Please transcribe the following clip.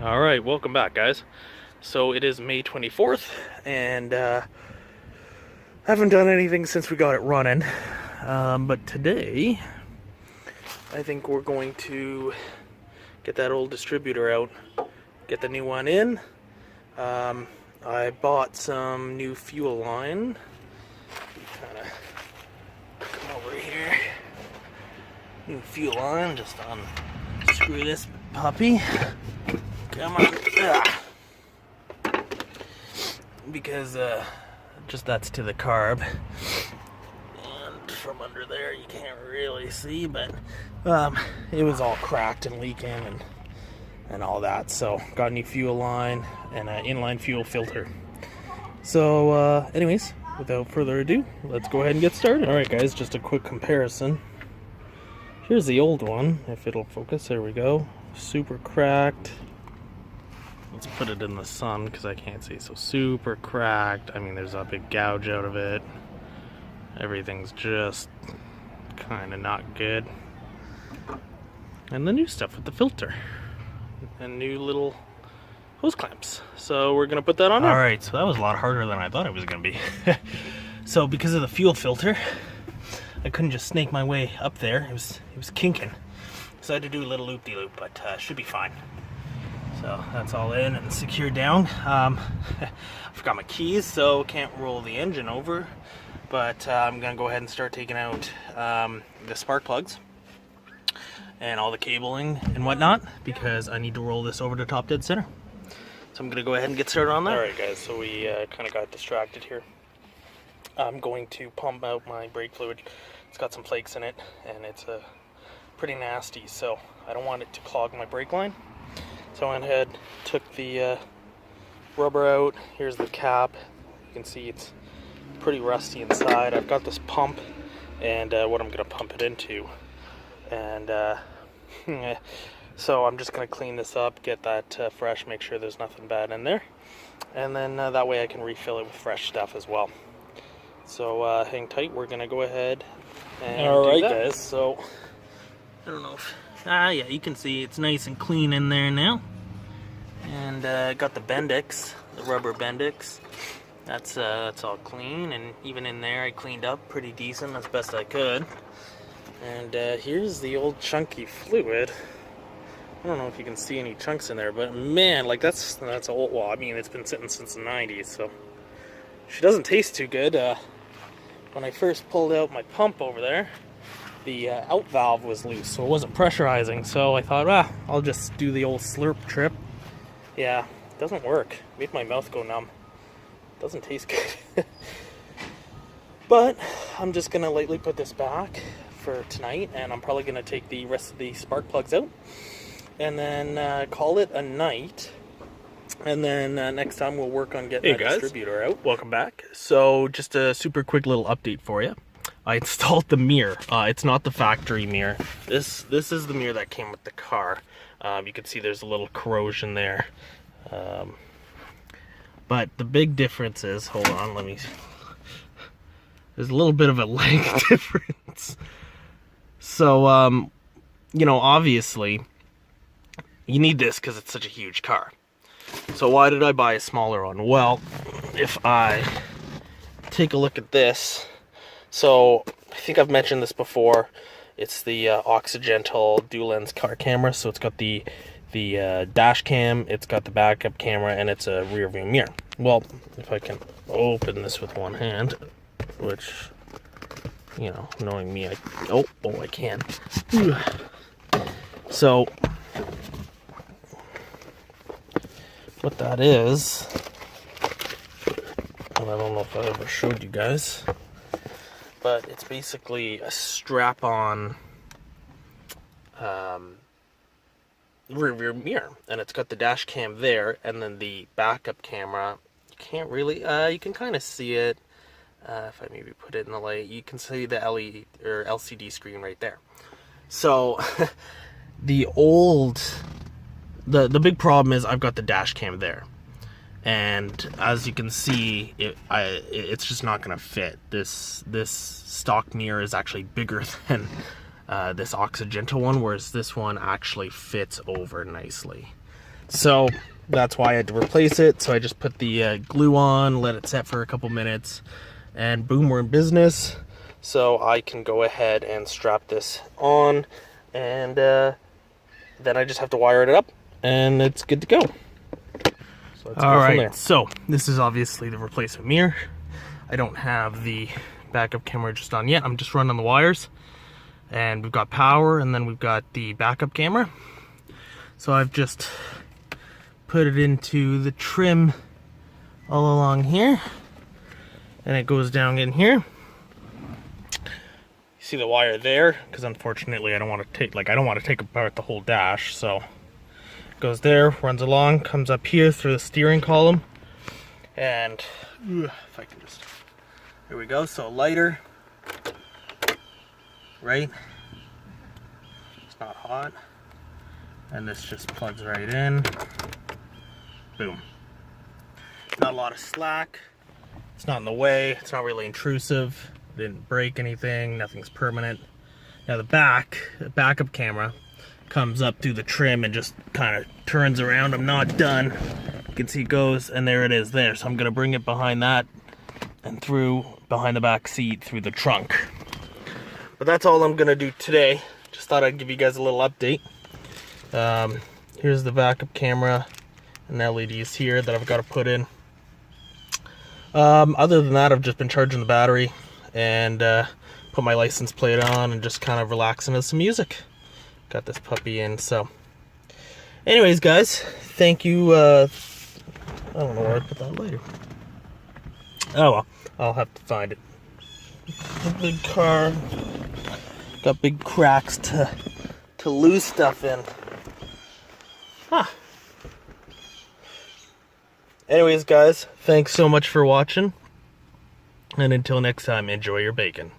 Alright, welcome back, guys. So it is May 24th, and haven't done anything since we got it running. But today, I think we're going to get that old distributor out, get the new one in. I bought some new fuel line. Kind of come over here. New fuel line, just unscrew this puppy. Come on. Because just that's to the carb, and from under there you can't really see, but it was all cracked and leaking and all that. So got a new fuel line and an inline fuel filter. So anyways, without further ado, let's go ahead and get started. Alright guys, just a quick comparison. Here's the old one, if it'll focus. There we go. Super cracked. Let's put it in the sun because I can't see. So super cracked. I mean, there's a big gouge out of it. Everything's just kind of not good. And the new stuff with the filter and new little hose clamps. So we're gonna put that on there. All right. So that was a lot harder than I thought it was gonna be. So because of the fuel filter, I couldn't just snake my way up there. It was kinking. So I had to do a little loop-de-loop, but should be fine. So that's all in and secured down. I forgot my keys, so can't roll the engine over. But I'm gonna go ahead and start taking out the spark plugs and all the cabling and whatnot, because I need to roll this over to top dead center. So I'm gonna go ahead and get started on that. All right, guys. So we kind of got distracted here. I'm going to pump out my brake fluid. It's got some flakes in it, and it's pretty nasty. So I don't want it to clog my brake line. So I went ahead, took the rubber out. Here's the cap. You can see it's pretty rusty inside. I've got this pump and what I'm going to pump it into. And so I'm just going to clean this up, get that fresh, make sure there's nothing bad in there. And then that way I can refill it with fresh stuff as well. So hang tight, we're going to go ahead and Alright guys, so I don't know if... yeah, you can see it's nice and clean in there now. And got the Bendix, the rubber Bendix. That's all clean, and even in there I cleaned up pretty decent as best I could. And here's the old chunky fluid. I don't know if you can see any chunks in there, but man, like that's old. Well, I mean, it's been sitting since the 90s, so she doesn't taste too good. When I first pulled out my pump over there, the out valve was loose, so it wasn't pressurizing. So I thought, I'll just do the old slurp trip. Yeah, it doesn't work. Made my mouth go numb. Doesn't taste good. But I'm just gonna lightly put this back for tonight, and I'm probably gonna take the rest of the spark plugs out, and then call it a night. And then next time we'll work on getting that distributor out. Welcome back. So just a super quick little update for you. I installed the mirror. It's not the factory mirror. This is the mirror that came with the car. You can see there's a little corrosion there. But the big difference is, hold on, there's a little bit of a length difference. So, you know, obviously, you need this because it's such a huge car. So why did I buy a smaller one? Well, if I take a look at this, so I think I've mentioned this before. It's the Continental dual lens car camera. So it's got the dash cam, it's got the backup camera, and it's a rear view mirror. Well, if I can open this with one hand, which, you know, knowing me, I can. So what that is, and I don't know if I ever showed you guys, but it's basically a strap-on rear mirror, and it's got the dash cam there, and then the backup camera. You can't really, you can kind of see it. If I maybe put it in the light, you can see the LED or LCD screen right there. So the big problem is I've got the dash cam there, and as you can see, it's just not going to fit. This stock mirror is actually bigger than this Occidental one, whereas this one actually fits over nicely. So that's why I had to replace it. So I just put the glue on, let it set for a couple minutes, and boom, we're in business. So I can go ahead and strap this on, and then I just have to wire it up, and it's good to go. So let's go from there. So this is obviously the replacement mirror. I don't have the backup camera just on yet. I'm just running the wires, and we've got power, and then we've got the backup camera. So I've just put it into the trim all along here, and it goes down in here. You see the wire there, because unfortunately I don't want to take apart the whole dash. So it goes there, runs along, comes up here through the steering column, and if I can just, here we go. So lighter, right? It's not hot, and this just plugs right in. Boom. Not a lot of slack. It's not in the way. It's not really intrusive. Didn't break anything. Nothing's permanent. Now the backup camera comes up through the trim and just kind of turns around. I'm not done. You can see it goes, and there it is there. So I'm going to bring it behind that and through behind the back seat through the trunk. But that's all I'm going to do today. Just thought I'd give you guys a little update. Here's the backup camera and LEDs here that I've got to put in. Other than that, I've just been charging the battery and put my license plate on and just kind of relaxing to some music. Got this puppy in. So anyways, guys, thank you. I don't know where I put that later. Oh well, I'll have to find it. A big car, got big cracks to lose stuff in. Huh. Anyways, guys, thanks so much for watching, and until next time, enjoy your bacon.